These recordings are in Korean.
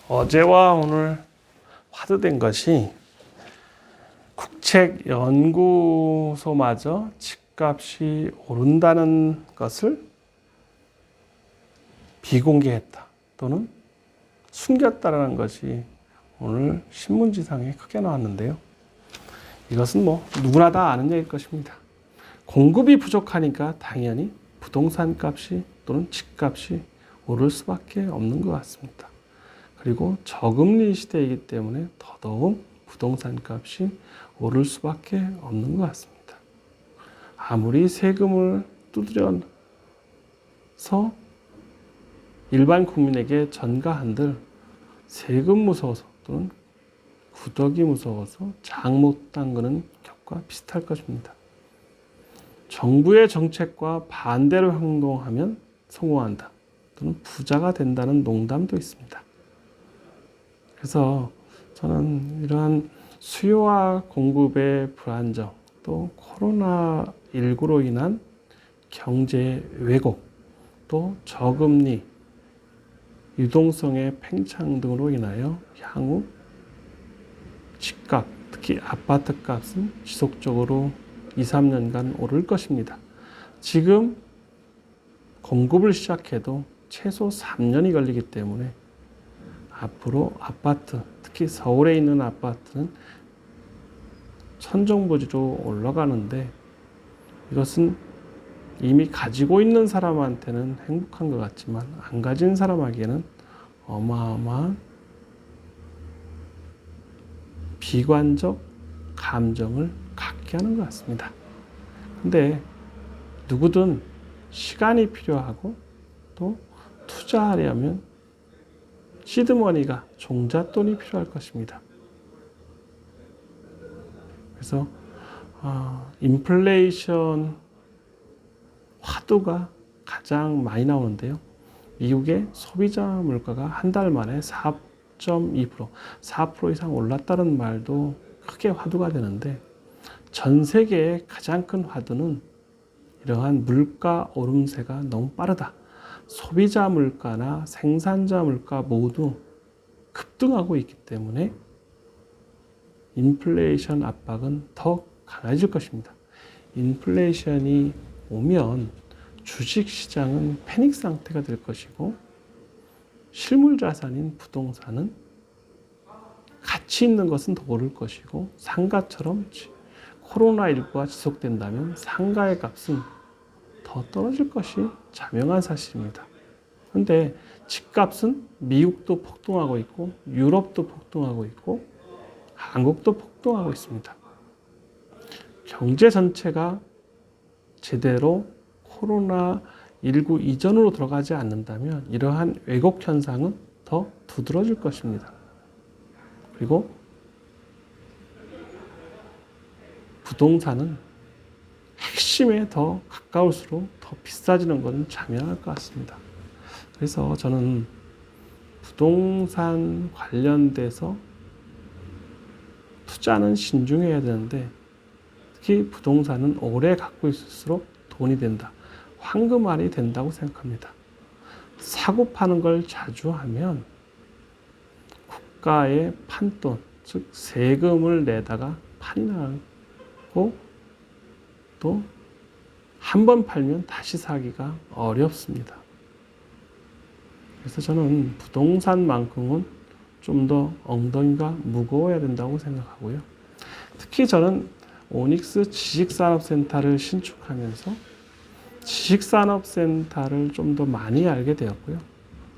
어제와 오늘 화두된 것이 국책연구소마저 집값이 오른다는 것을 비공개했다 또는 숨겼다는 것이 오늘 신문지상에 크게 나왔는데요. 이것은 누구나 다 아는 얘기일 것입니다. 공급이 부족하니까 당연히 부동산 값이 또는 집값이 오를 수밖에 없는 것 같습니다. 그리고 저금리 시대이기 때문에 더더욱 부동산 값이 오를 수밖에 없는 것 같습니다. 아무리 세금을 두드려서 일반 국민에게 전가한들 세금 무서워서 또는 구더기 무서워서 장 못 담그는 격과 비슷할 것입니다. 정부의 정책과 반대로 행동하면 성공한다 또는 부자가 된다는 농담도 있습니다. 그래서 저는 이러한 수요와 공급의 불안정, 또 코로나19로 인한 경제 왜곡, 또 저금리, 유동성의 팽창 등으로 인하여 향후 집값, 특히 아파트 값은 지속적으로 2, 3년간 오를 것입니다. 지금 공급을 시작해도 최소 3년이 걸리기 때문에 앞으로 아파트, 특히 서울에 있는 아파트는 천정부지로 올라가는데 이것은 이미 가지고 있는 사람한테는 행복한 것 같지만 안 가진 사람에게는 어마어마한 비관적 감정을 갖게 하는 것 같습니다. 근데 누구든 시간이 필요하고 또 투자하려면 시드머니가 종잣돈이 필요할 것입니다. 그래서 인플레이션 화두가 가장 많이 나오는데요. 미국의 소비자 물가가 한 달 만에 4.2%, 4% 이상 올랐다는 말도 크게 화두가 되는데 전 세계의 가장 큰 화두는 이러한 물가 오름세가 너무 빠르다. 소비자 물가나 생산자 물가 모두 급등하고 있기 때문에 인플레이션 압박은 더 강해질 것입니다. 인플레이션이 오면 주식시장은 패닉 상태가 될 것이고 실물 자산인 부동산은 가치 있는 것은 더 오를 것이고 상가처럼 코로나19가 지속된다면 상가의 값은 더 떨어질 것이 자명한 사실입니다. 그런데 집값은 미국도 폭등하고 있고 유럽도 폭등하고 있고 한국도 폭등하고 있습니다. 경제 전체가 제대로 코로나19 이전으로 들어가지 않는다면 이러한 왜곡 현상은 더 두드러질 것입니다. 그리고 부동산은 핵심에 더 가까울수록 더 비싸지는 것은 자명할 것 같습니다. 그래서 저는 부동산 관련돼서 투자는 신중해야 되는데 특히 부동산은 오래 갖고 있을수록 돈이 된다. 황금알이 된다고 생각합니다. 사고 파는 걸 자주 하면 국가의 판돈, 즉 세금을 내다가 판이 나고 또 한 번 팔면 다시 사기가 어렵습니다. 그래서 저는 부동산만큼은 좀 더 엉덩이가 무거워야 된다고 생각하고요. 특히 저는 오닉스 지식산업센터를 신축하면서 지식산업센터를 좀 더 많이 알게 되었고요.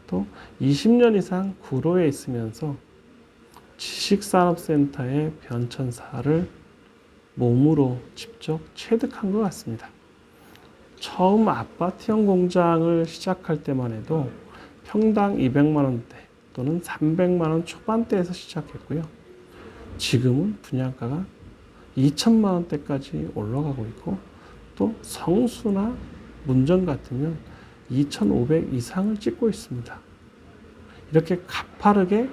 또 20년 이상 구로에 있으면서 지식산업센터의 변천사를 몸으로 직접 체득한 것 같습니다. 처음 아파트형 공장을 시작할 때만 해도 평당 200만 원대 또는 300만 원 초반대에서 시작했고요. 지금은 분양가가 2천만 원대까지 올라가고 있고 또 성수나 문정 같으면 2,500 이상을 찍고 있습니다. 이렇게 가파르게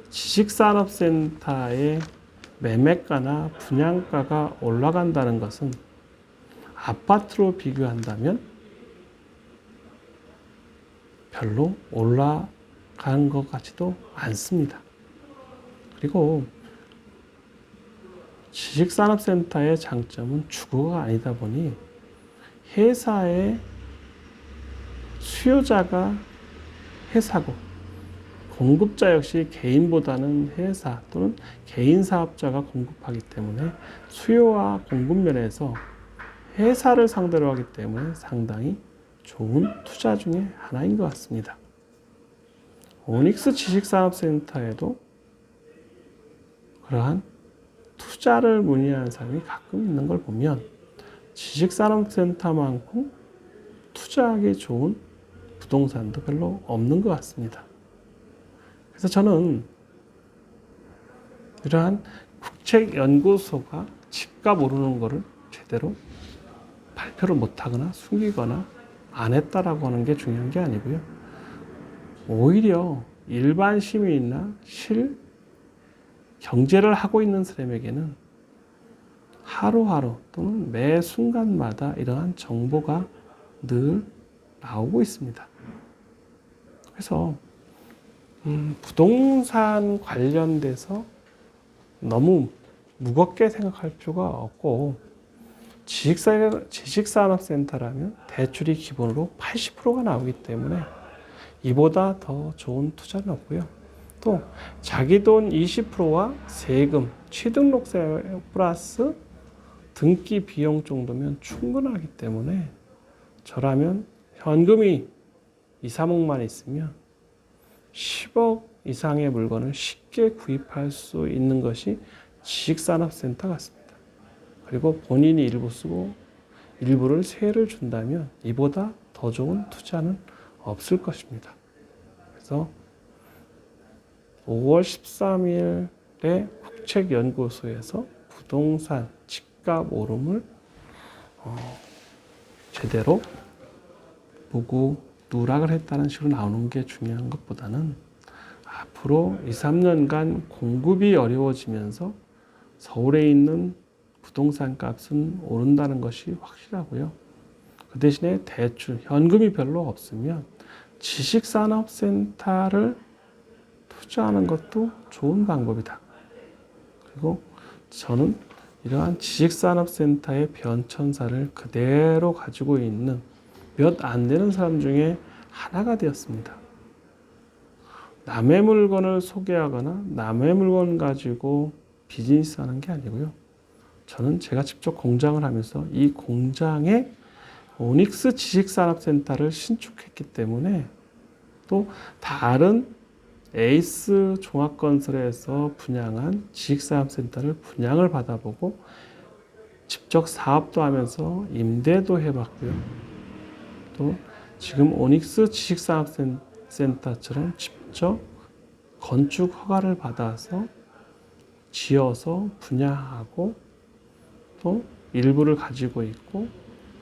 지식산업센터의 매매가나 분양가가 올라간다는 것은 아파트로 비교한다면 별로 올라갈 가는 것 같지도 않습니다. 그리고 지식산업센터의 장점은 주거가 아니다 보니 회사의 수요자가 회사고 공급자 역시 개인보다는 회사 또는 개인 사업자가 공급하기 때문에 수요와 공급 면에서 회사를 상대로 하기 때문에 상당히 좋은 투자 중에 하나인 것 같습니다. 오닉스 지식산업센터에도 그러한 투자를 문의하는 사람이 가끔 있는 걸 보면 지식산업센터만큼 투자하기 좋은 부동산도 별로 없는 것 같습니다. 그래서 저는 이러한 국책연구소가 집값 오르는 것을 제대로 발표를 못하거나 숨기거나 안 했다라고 하는 게 중요한 게 아니고요. 오히려 일반 시민이나 경제를 하고 있는 사람에게는 하루하루 또는 매 순간마다 이러한 정보가 늘 나오고 있습니다. 그래서 부동산 관련돼서 너무 무겁게 생각할 필요가 없고 지식산업센터라면 대출이 기본으로 80%가 나오기 때문에 이보다 더 좋은 투자는 없고요. 또 자기 돈 20%와 세금, 취등록세 플러스 등기 비용 정도면 충분하기 때문에 저라면 현금이 2, 3억만 있으면 10억 이상의 물건을 쉽게 구입할 수 있는 것이 지식산업센터 같습니다. 그리고 본인이 일부 쓰고 일부를 세를 준다면 이보다 더 좋은 투자는 없을 것입니다. 그래서 5월 13일에 국책연구소에서 부동산 집값 오름을 제대로 보고 누락을 했다는 식으로 나오는 게 중요한 것보다는 앞으로 2, 3년간 공급이 어려워지면서 서울에 있는 부동산 값은 오른다는 것이 확실하고요. 그 대신에 대출, 현금이 별로 없으면 지식산업센터를 투자하는 것도 좋은 방법이다. 그리고 저는 이러한 지식산업센터의 변천사를 그대로 가지고 있는 몇 안 되는 사람 중에 하나가 되었습니다. 남의 물건을 소개하거나 남의 물건 가지고 비즈니스 하는 게 아니고요. 저는 제가 직접 공장을 하면서 이 공장에 오닉스 지식산업센터를 신축했기 때문에 또 다른 에이스 종합건설에서 분양한 지식산업센터를 분양을 받아보고 직접 사업도 하면서 임대도 해봤고요. 또 지금 오닉스 지식산업센터처럼 직접 건축 허가를 받아서 지어서 분양하고 또 일부를 가지고 있고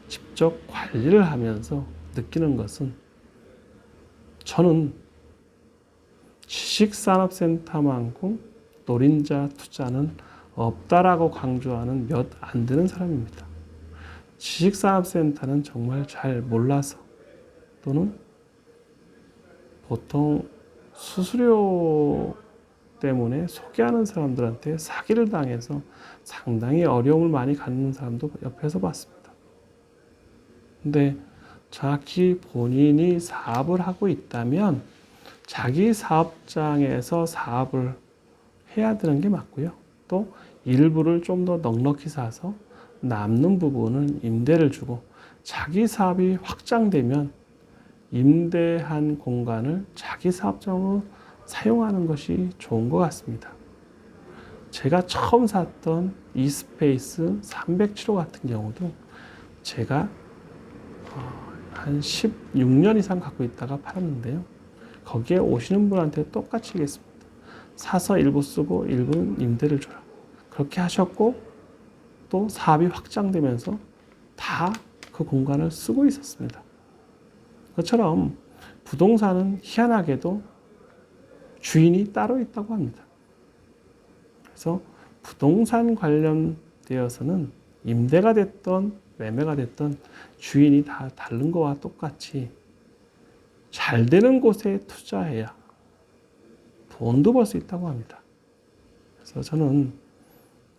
직접 관리를 하면서 느끼는 것은 저는 지식산업센터만큼 노린자 투자는 없다라고 강조하는 몇 안 되는 사람입니다. 지식산업센터는 정말 잘 몰라서 또는 보통 수수료 때문에 소개하는 사람들한테 사기를 당해서 상당히 어려움을 많이 갖는 사람도 옆에서 봤습니다. 근데 정확히 본인이 사업을 하고 있다면 자기 사업장에서 사업을 해야 되는 게 맞고요. 또 일부를 좀 더 넉넉히 사서 남는 부분은 임대를 주고 자기 사업이 확장되면 임대한 공간을 자기 사업장으로 사용하는 것이 좋은 것 같습니다. 제가 처음 샀던 이스페이스 307호 같은 경우도 제가 한 16년 이상 갖고 있다가 팔았는데요. 거기에 오시는 분한테 똑같이 얘기했습니다. 사서 일부 쓰고 일부는 임대를 줘라. 그렇게 하셨고 또 사업이 확장되면서 다 그 공간을 쓰고 있었습니다. 그처럼 부동산은 희한하게도 주인이 따로 있다고 합니다. 그래서 부동산 관련되어서는 임대가 됐던 매매가 됐던 주인이 다 다른 거와 똑같이 잘 되는 곳에 투자해야 돈도 벌 수 있다고 합니다. 그래서 저는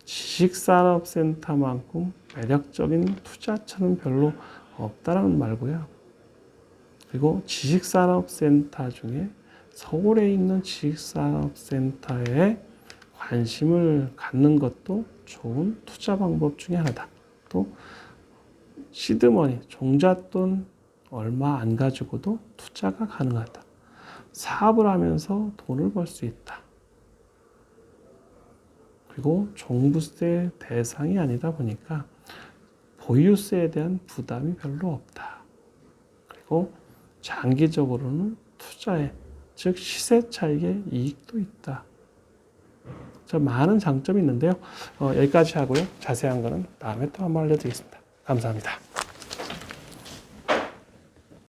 지식산업센터만큼 매력적인 투자처는 별로 없다라는 말고요. 그리고 지식산업센터 중에 서울에 있는 지식산업센터에 관심을 갖는 것도 좋은 투자 방법 중에 하나다. 또 시드머니, 종잣돈 얼마 안 가지고도 투자가 가능하다. 사업을 하면서 돈을 벌 수 있다. 그리고 종부세 대상이 아니다 보니까 보유세에 대한 부담이 별로 없다. 그리고 장기적으로는 투자에, 즉 시세 차익의 이익도 있다. 저 많은 장점이 있는데요. 여기까지 하고요. 자세한 거는 다음에 또 한번 알려드리겠습니다. 감사합니다.